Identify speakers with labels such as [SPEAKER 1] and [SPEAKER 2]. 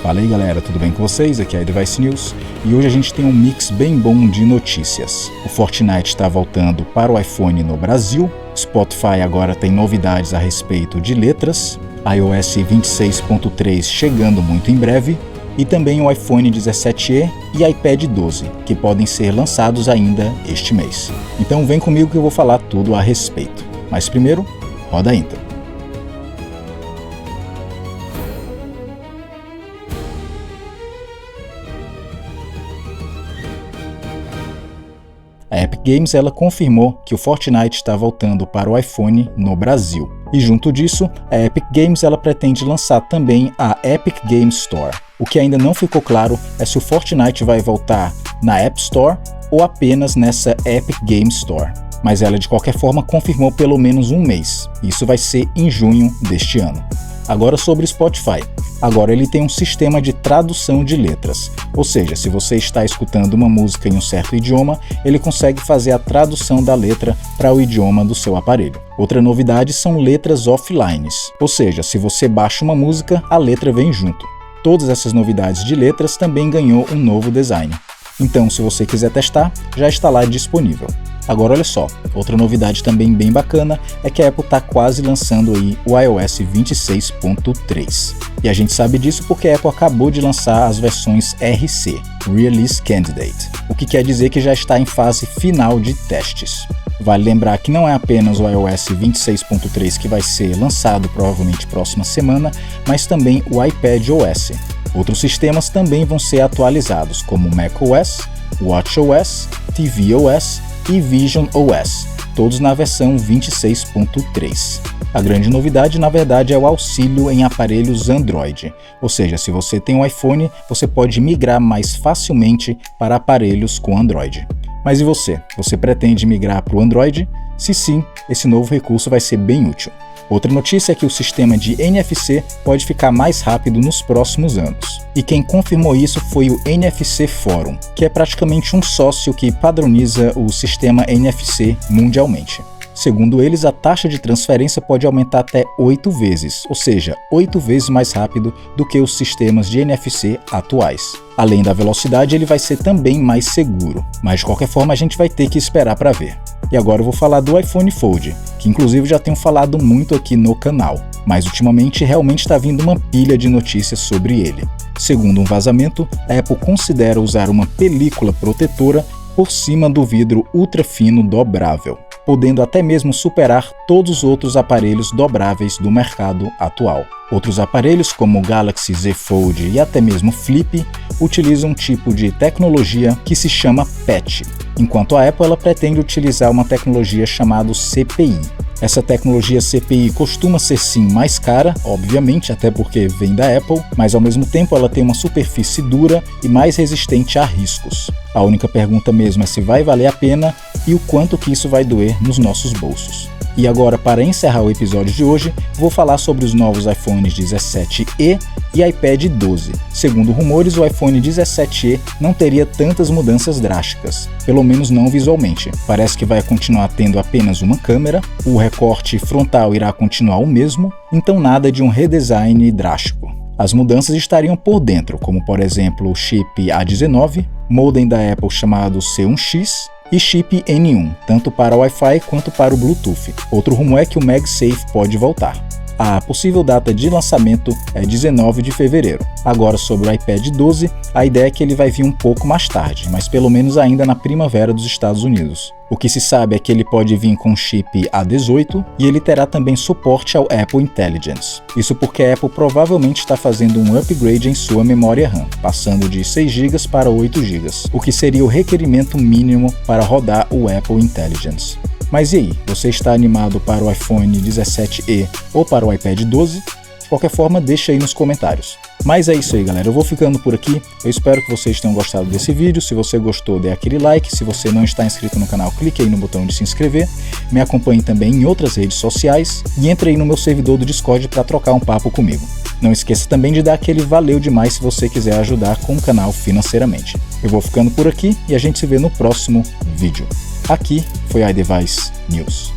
[SPEAKER 1] Fala aí galera, tudo bem com vocês? Aqui é a Device News e hoje a gente tem um mix bem bom de notícias. O Fortnite está voltando para o iPhone no Brasil, Spotify agora tem novidades a respeito de letras, iOS 26.3 chegando muito em breve e também o iPhone 17e e iPad 12, que podem ser lançados ainda este mês. Então vem comigo que eu vou falar tudo a respeito. Mas primeiro, roda a intro. A Epic Games ela confirmou que o Fortnite está voltando para o iPhone no Brasil. E junto disso, a Epic Games ela pretende lançar também a Epic Games Store. O que ainda não ficou claro é se o Fortnite vai voltar na App Store ou apenas nessa Epic Games Store. Mas ela de qualquer forma confirmou pelo menos um mês. Isso vai ser em junho deste ano. Agora sobre Spotify. Agora ele tem um sistema de tradução de letras, ou seja, se você está escutando uma música em um certo idioma, ele consegue fazer a tradução da letra para o idioma do seu aparelho. Outra novidade são letras offline, ou seja, se você baixa uma música, a letra vem junto. Todas essas novidades de letras também ganhou um novo design. Então, se você quiser testar, já está lá disponível. Agora olha só, outra novidade também bem bacana é que a Apple está quase lançando aí o iOS 26.3. E a gente sabe disso porque a Apple acabou de lançar as versões RC, Release Candidate, o que quer dizer que já está em fase final de testes. Vale lembrar que não é apenas o iOS 26.3 que vai ser lançado provavelmente próxima semana, mas também o iPadOS. Outros sistemas também vão ser atualizados, como o macOS, watchOS, tvOS e visionOS, todos na versão 26.3. A grande novidade, na verdade, é o auxílio em aparelhos Android, ou seja, se você tem um iPhone, você pode migrar mais facilmente para aparelhos com Android. Mas e você? Você pretende migrar para o Android? Se sim, esse novo recurso vai ser bem útil. Outra notícia é que o sistema de NFC pode ficar mais rápido nos próximos anos. E quem confirmou isso foi o NFC Forum, que é praticamente um sócio que padroniza o sistema NFC mundialmente. Segundo eles, a taxa de transferência pode aumentar até 8 vezes, ou seja, 8 vezes mais rápido do que os sistemas de NFC atuais. Além da velocidade, ele vai ser também mais seguro, mas de qualquer forma a gente vai ter que esperar para ver. E agora eu vou falar do iPhone Fold, que inclusive já tenho falado muito aqui no canal, mas ultimamente realmente está vindo uma pilha de notícias sobre ele. Segundo um vazamento, a Apple considera usar uma película protetora por cima do vidro ultra fino dobrável, podendo até mesmo superar todos os outros aparelhos dobráveis do mercado atual. Outros aparelhos como o Galaxy Z Fold e até mesmo Flip utilizam um tipo de tecnologia que se chama patch, enquanto a Apple ela pretende utilizar uma tecnologia chamada CPI. Essa tecnologia CPI costuma ser sim mais cara, obviamente, até porque vem da Apple, mas ao mesmo tempo ela tem uma superfície dura e mais resistente a riscos. A única pergunta mesmo é se vai valer a pena e o quanto que isso vai doer nos nossos bolsos. E agora, para encerrar o episódio de hoje, vou falar sobre os novos iPhones 17e e iPad 12. Segundo rumores, o iPhone 17e não teria tantas mudanças drásticas, pelo menos não visualmente. Parece que vai continuar tendo apenas uma câmera, o recorte frontal irá continuar o mesmo, então nada de um redesign drástico. As mudanças estariam por dentro, como por exemplo o chip A19, modem da Apple chamado C1X, e chip N1, tanto para o Wi-Fi quanto para o Bluetooth. Outro rumor é que o MagSafe pode voltar. A possível data de lançamento é 19 de fevereiro. Agora sobre o iPad 12, a ideia é que ele vai vir um pouco mais tarde, mas pelo menos ainda na primavera dos Estados Unidos. O que se sabe é que ele pode vir com chip A18 e ele terá também suporte ao Apple Intelligence. Isso porque a Apple provavelmente está fazendo um upgrade em sua memória RAM, passando de 6 GB para 8 GB, o que seria o requerimento mínimo para rodar o Apple Intelligence. Mas e aí, você está animado para o iPhone 17e ou para o iPad 12? De qualquer forma, deixa aí nos comentários. Mas é isso aí, galera, eu vou ficando por aqui, eu espero que vocês tenham gostado desse vídeo. Se você gostou, dê aquele like, se você não está inscrito no canal, clique aí no botão de se inscrever, me acompanhe também em outras redes sociais e entre aí no meu servidor do Discord para trocar um papo comigo. Não esqueça também de dar aquele valeu demais se você quiser ajudar com o canal financeiramente. Eu vou ficando por aqui e a gente se vê no próximo vídeo. Aqui foi a iDevice News.